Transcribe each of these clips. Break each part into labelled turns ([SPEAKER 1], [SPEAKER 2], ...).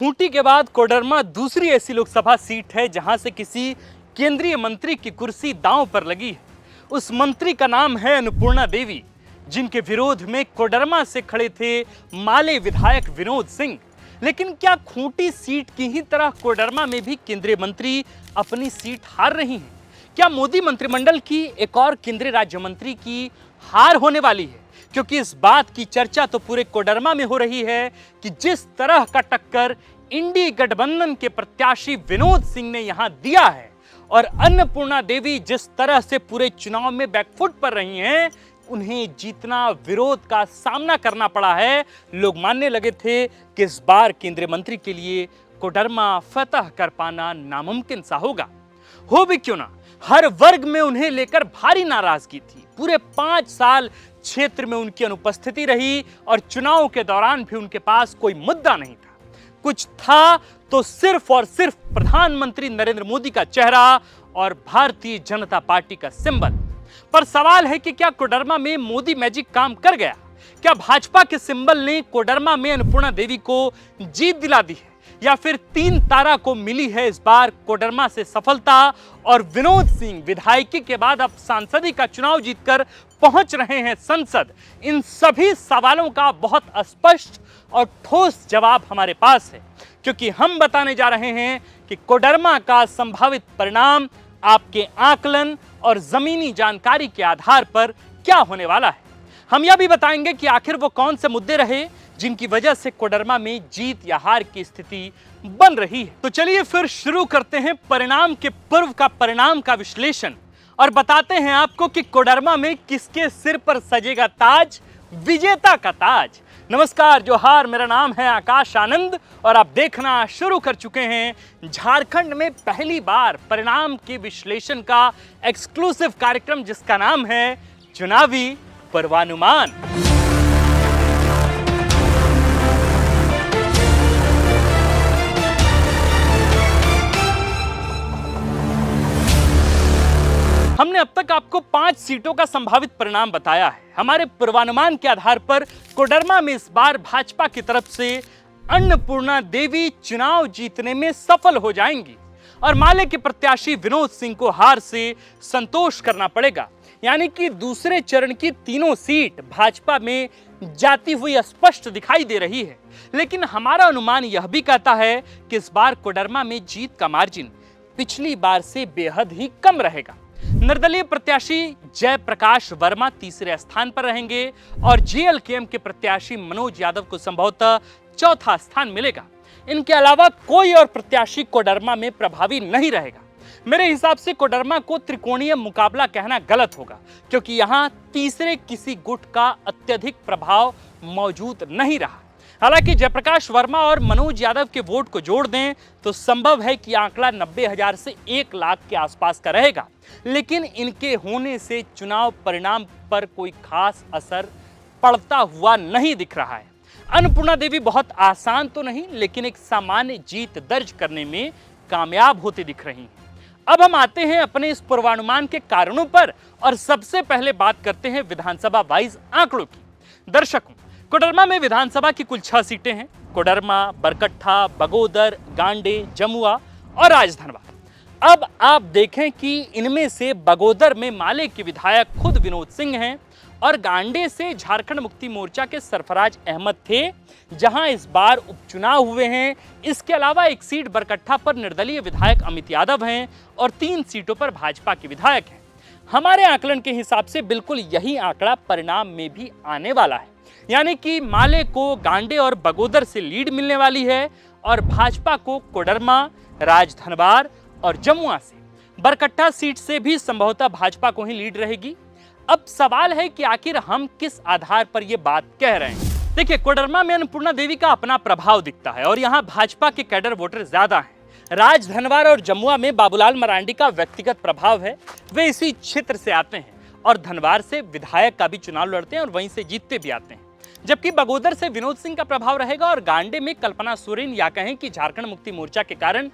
[SPEAKER 1] खूंटी के बाद कोडरमा दूसरी ऐसी लोकसभा सीट है जहां से किसी केंद्रीय मंत्री की कुर्सी दांव पर लगी है। उस मंत्री का नाम है अन्नपूर्णा देवी, जिनके विरोध में कोडरमा से खड़े थे माले विधायक विनोद सिंह। लेकिन क्या खूंटी सीट की ही तरह कोडरमा में भी केंद्रीय मंत्री अपनी सीट हार रही हैं? क्या मोदी मंत्रिमंडल की एक और केंद्रीय राज्य मंत्री की हार होने वाली है? क्योंकि इस बात की चर्चा तो पूरे कोडरमा में हो रही है कि जिस तरह का टक्कर इंडी गठबंधन के प्रत्याशी विनोद सिंह ने यहां दिया है और अन्नपूर्णा देवी जिस तरह से पूरे चुनाव में बैकफुट पर रही हैं, उन्हें जीतना विरोध का सामना करना पड़ा है। लोग मानने लगे थे कि इस बार केंद्रीय मंत्री के लिए कोडरमा फतह कर पाना नामुमकिन सा होगा। हो भी क्यों ना, हर वर्ग में उन्हें लेकर भारी नाराजगी थी। पूरे 5 साल क्षेत्र में उनकी अनुपस्थिति रही और चुनाव के दौरान भी उनके पास कोई मुद्दा नहीं था। कुछ था तो सिर्फ और सिर्फ प्रधानमंत्री नरेंद्र मोदी का चेहरा और भारतीय जनता पार्टी का सिंबल। पर सवाल है कि क्या कोडरमा में मोदी मैजिक काम कर गया? क्या भाजपा के सिंबल ने कोडरमा में अन्नपूर्णा देवी को जीत दिला दी है, या फिर 3 तारा को मिली है इस बार कोडरमा से सफलता और विनोद सिंह विधायकी के बाद अब सांसदी का चुनाव जीतकर पहुंच रहे हैं संसद? इन सभी सवालों का बहुत स्पष्ट और ठोस जवाब हमारे पास है, क्योंकि हम बताने जा रहे हैं कि कोडरमा का संभावित परिणाम आपके आकलन और जमीनी जानकारी के आधार पर क्या होने वाला है। हम यह भी बताएंगे कि आखिर वो कौन से मुद्दे रहे जिनकी वजह से कोडरमा में जीत या हार की स्थिति बन रही है। तो चलिए फिर शुरू करते हैं परिणाम के पूर्व का परिणाम का विश्लेषण और बताते हैं आपको कि कोडरमा में किसके सिर पर सजेगा ताज, विजेता का ताज। नमस्कार, जोहार, मेरा नाम है आकाश आनंद और आप देखना शुरू कर चुके हैं झारखंड में पहली बार परिणाम के विश्लेषण का एक्सक्लूसिव कार्यक्रम, जिसका नाम है चुनावी पूर्वानुमान। हमने अब तक आपको 5 सीटों का संभावित परिणाम बताया है। हमारे पूर्वानुमान के आधार पर कोडरमा में इस बार भाजपा की तरफ से अन्नपूर्णा देवी चुनाव जीतने में सफल हो जाएंगी और माले के प्रत्याशी विनोद सिंह को हार से संतोष करना पड़ेगा। यानी कि दूसरे चरण की तीनों सीट भाजपा में जाती हुई स्पष्ट दिखाई दे रही है। लेकिन हमारा अनुमान यह भी कहता है कि इस बार कोडरमा में जीत का मार्जिन पिछली बार से बेहद ही कम रहेगा। निर्दलीय प्रत्याशी जयप्रकाश वर्मा तीसरे स्थान पर रहेंगे और जेएलकेएम के प्रत्याशी मनोज यादव को संभवतः चौथा स्थान मिलेगा। इनके अलावा कोई और प्रत्याशी कोडरमा में प्रभावी नहीं रहेगा। मेरे हिसाब से कोडरमा को त्रिकोणीय मुकाबला कहना गलत होगा, क्योंकि यहां तीसरे किसी गुट का अत्यधिक प्रभाव मौजूद नहीं रहा। हालांकि जयप्रकाश वर्मा और मनोज यादव के वोट को जोड़ दें तो संभव है कि आंकड़ा 90,000 से 1 लाख के आसपास का रहेगा। लेकिन इनके होने से चुनाव परिणाम पर कोई खास असर पड़ता हुआ नहीं दिख रहा है। अन्नपूर्णा देवी बहुत आसान तो नहीं, लेकिन एक सामान्य जीत दर्ज करने में कामयाब होती दिख रही हैं। अब हम आते हैं अपने इस पूर्वानुमान के कारणों पर और सबसे पहले बात करते हैं विधानसभा वाइज आंकड़ों की। दर्शकों, कोडरमा में विधानसभा की कुल 6 सीटें हैं। कोडरमा, बरकट्ठा, बगोदर, गांडे, जमुआ और राजधनवार। अब आप देखें कि इनमें से बगोदर में माले के विधायक खुद विनोद सिंह हैं और गांडे से झारखंड मुक्ति मोर्चा के सरफराज अहमद थे, जहां इस बार उपचुनाव हुए हैं। इसके अलावा एक सीट बरकट्ठा पर निर्दलीय विधायक अमित यादव हैं और 3 सीटों पर भाजपा के विधायक हैं। हमारे आकलन के हिसाब से बिल्कुल यही आंकड़ा परिणाम में भी आने वाला है, यानी कि माले को गांडे और बगोदर से लीड मिलने वाली है और भाजपा को कोडरमा, राजधनवार और जमुआ से। बरकट्ठा सीट से भी संभवतः भाजपा को ही लीड रहेगी। अब सवाल है कि आखिर हम किस आधार पर यह बात कह रहे हैं। देखिए, कोडरमा में अन्नपूर्णा देवी का अपना प्रभाव दिखता है और यहाँ भाजपा के कैडर वोटर ज्यादा हैं। राजधनवार और जमुआ में बाबूलाल मरांडी का व्यक्तिगत प्रभाव है, वे इसी क्षेत्र से आते हैं और धनवार से विधायक का भी चुनाव लड़ते हैं और वहीं से जीतते भी आते हैं। जबकि बगोदर से विनोद सिंह का प्रभाव रहेगा और गांडे में कल्पना सोरेन, या कहें कि झारखंड मुक्ति मोर्चा के कारण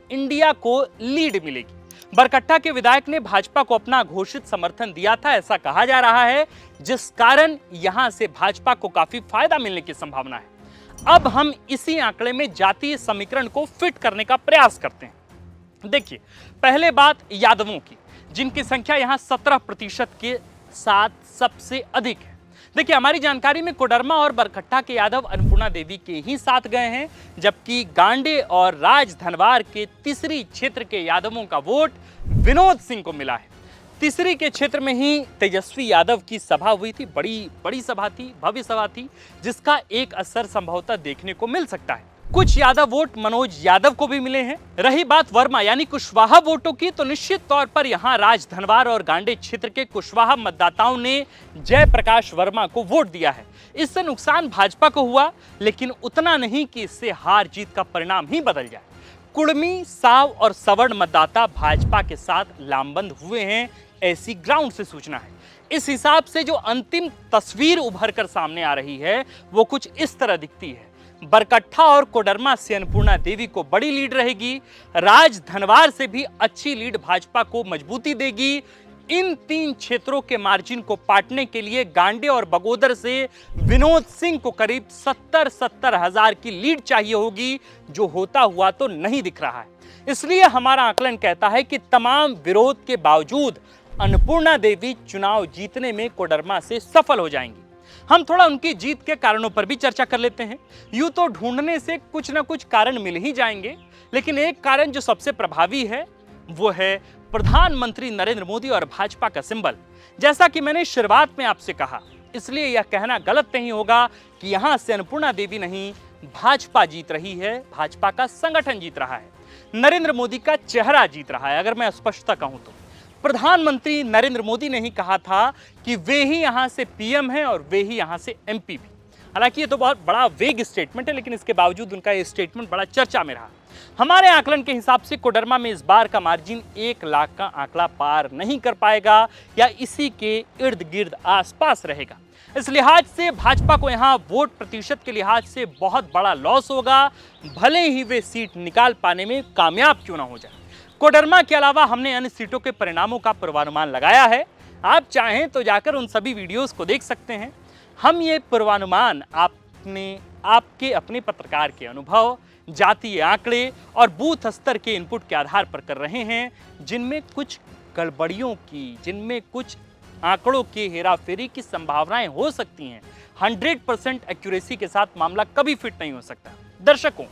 [SPEAKER 1] इंडिया को लीड मिलेगी। बरकट्ठा के विधायक ने भाजपा को अपना घोषित समर्थन दिया था, ऐसा कहा जा रहा है, जिस कारण यहां से भाजपा को काफी फायदा मिलने की संभावना है। अब हम इसी आंकड़े में जातीय समीकरण को फिट करने का प्रयास करते हैं। देखिए, पहले बात यादवों की, जिनकी संख्या यहां 17% के साथ सबसे अधिक है। देखिए, हमारी जानकारी में कोडरमा और बरकट्टा के यादव अन्नपूर्णा देवी के ही साथ गए हैं, जबकि गांडे और राजधनवार के तीसरी क्षेत्र के यादवों का वोट विनोद सिंह को मिला है। तीसरी के क्षेत्र में ही तेजस्वी यादव की सभा हुई थी, बड़ी सभा थी, भव्य सभा थी, जिसका एक असर संभवतः देखने को मिल सकता है। कुछ यादव वोट मनोज यादव को भी मिले हैं। रही बात वर्मा यानी कुशवाहा वोटों की, तो निश्चित तौर पर यहां राजधनवार और गांडे क्षेत्र के कुशवाहा मतदाताओं ने जयप्रकाश वर्मा को वोट दिया है। इससे नुकसान भाजपा को हुआ, लेकिन उतना नहीं कि इससे हार जीत का परिणाम ही बदल जाए। कुड़मी, साव और सवर्ण मतदाता भाजपा के साथ लामबंद हुए हैं, ऐसी ग्राउंड से सूचना है। इस हिसाब से जो अंतिम तस्वीर उभर कर सामने आ रही है वो कुछ इस तरह दिखती है। बरकट्टा और कोडरमा से अन्नपूर्णा देवी को बड़ी लीड रहेगी, राजधनवार से भी अच्छी लीड भाजपा को मजबूती देगी। इन 3 क्षेत्रों के मार्जिन को पाटने के लिए गांडे और बगोदर से विनोद सिंह को करीब 70 हजार की लीड चाहिए होगी, जो होता हुआ तो नहीं दिख रहा है। इसलिए हमारा आकलन कहता है कि तमाम विरोध के बावजूद अन्नपूर्णा देवी चुनाव जीतने में कोडरमा से सफल हो जाएंगी। हम थोड़ा उनकी जीत के कारणों पर भी चर्चा कर लेते हैं। यूं तो ढूंढने से कुछ ना कुछ कारण मिल ही जाएंगे, लेकिन एक कारण जो सबसे प्रभावी है वो है प्रधानमंत्री नरेंद्र मोदी और भाजपा का सिंबल। जैसा कि मैंने शुरुआत में आपसे कहा, इसलिए यह कहना गलत नहीं होगा कि यहां से अन्नपूर्णा देवी नहीं, भाजपा जीत रही है, भाजपा का संगठन जीत रहा है, नरेंद्र मोदी का चेहरा जीत रहा है। अगर मैं स्पष्टता कहूं तो प्रधानमंत्री नरेंद्र मोदी ने ही कहा था कि वे ही यहां से पीएम हैं और वे ही यहां से एमपी भी। हालांकि ये तो बहुत बड़ा वेग स्टेटमेंट है, लेकिन इसके बावजूद उनका ये स्टेटमेंट बड़ा चर्चा में रहा। हमारे आकलन के हिसाब से कोडरमा में इस बार का मार्जिन 1 लाख का आंकड़ा पार नहीं कर पाएगा, या इसी के इर्द गिर्द आसपास रहेगा। इस लिहाज से भाजपा को यहां वोट प्रतिशत के लिहाज से बहुत बड़ा लॉस होगा, भले ही वे सीट निकाल पाने में कामयाब क्यों ना हो जाए। कोडरमा के अलावा हमने अन्य सीटों के परिणामों का पूर्वानुमान लगाया है। आप चाहें तो जाकर उन सभी वीडियोस को देख सकते हैं। हम ये पूर्वानुमान आपके अपने पत्रकार के अनुभव, जातीय आंकड़े और बूथ स्तर के इनपुट के आधार पर कर रहे हैं, जिनमें कुछ गड़बड़ियों की, जिनमें कुछ आंकड़ों के हेराफेरी की संभावनाएं हो सकती हैं। 100% एक्यूरेसी के साथ मामला कभी फिट नहीं हो सकता। दर्शकों,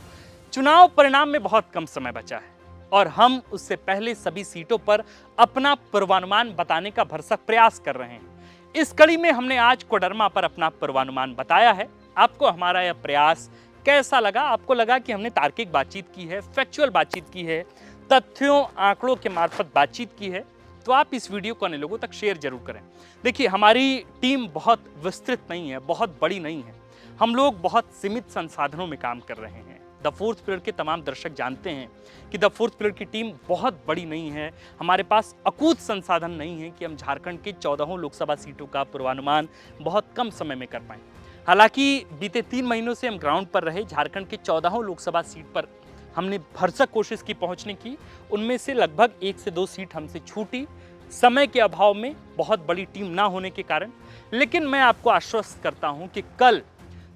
[SPEAKER 1] चुनाव परिणाम में बहुत कम समय बचा है और हम उससे पहले सभी सीटों पर अपना पूर्वानुमान बताने का भरसक प्रयास कर रहे हैं। इस कड़ी में हमने आज कोडरमा पर अपना पूर्वानुमान बताया है। आपको हमारा यह प्रयास कैसा लगा? आपको लगा कि हमने तार्किक बातचीत की है, फैक्चुअल बातचीत की है, तथ्यों आंकड़ों के मार्फत बातचीत की है? तो आप इस वीडियो को अन्य लोगों तक शेयर जरूर करें। देखिए, हमारी टीम बहुत विस्तृत नहीं है, बहुत बड़ी नहीं है। हम लोग बहुत सीमित संसाधनों में काम कर रहे हैं। द फोर्थ पिलर के तमाम दर्शक जानते हैं कि द फोर्थ पिलर की टीम बहुत बड़ी नहीं है। हमारे पास अकूत संसाधन नहीं है कि हम झारखंड की 14 लोकसभा सीटों का पूर्वानुमान बहुत कम समय में कर पाएं। हालांकि बीते 3 महीनों से हम ग्राउंड पर रहे, झारखंड की 14 लोकसभा सीट पर हमने भरसक कोशिश की पहुंचने की। उनमें से लगभग 1 से 2 सीट हमसे छूटी, समय के अभाव में, बहुत बड़ी टीम ना होने के कारण। लेकिन मैं आपको आश्वस्त करता हूं कि कल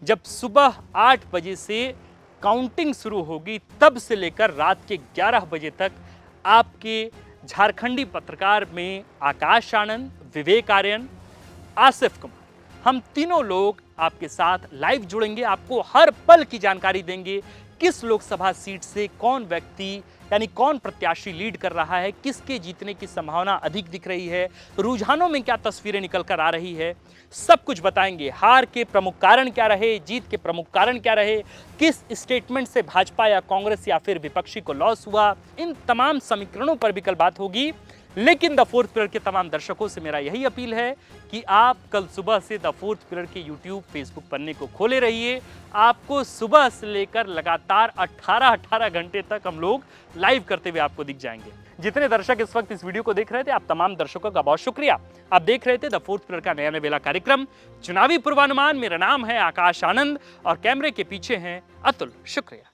[SPEAKER 1] जब सुबह 8 बजे से काउंटिंग शुरू होगी, तब से लेकर रात के 11 बजे तक आपके झारखंडी पत्रकार में आकाश आनंद, विवेक आर्यन, आसिफ कुमार, हम तीनों लोग आपके साथ लाइव जुड़ेंगे। आपको हर पल की जानकारी देंगे, किस लोकसभा सीट से कौन व्यक्ति यानी कौन प्रत्याशी लीड कर रहा है, किसके जीतने की संभावना अधिक दिख रही है, रुझानों में क्या तस्वीरें निकल कर आ रही है, सब कुछ बताएंगे। हार के प्रमुख कारण क्या रहे, जीत के प्रमुख कारण क्या रहे, किस स्टेटमेंट से भाजपा या कांग्रेस या फिर विपक्षी को लॉस हुआ, इन तमाम समीकरणों पर भी कल बात होगी। लेकिन द फोर्थ पिलर के तमाम दर्शकों से मेरा यही अपील है कि आप कल सुबह से द फोर्थ पिलर के यूट्यूब, फेसबुक पन्ने को खोले रहिए। आपको सुबह से लेकर लगातार 18 घंटे तक हम लोग लाइव करते हुए आपको दिख जाएंगे। जितने दर्शक इस वक्त इस वीडियो को देख रहे थे, आप तमाम दर्शकों का बहुत शुक्रिया। आप देख रहे थे द फोर्थ पिलर का नया नवेला कार्यक्रम चुनावी पूर्वानुमान। मेरा नाम है आकाश आनंद और कैमरे के पीछे हैं अतुल। शुक्रिया।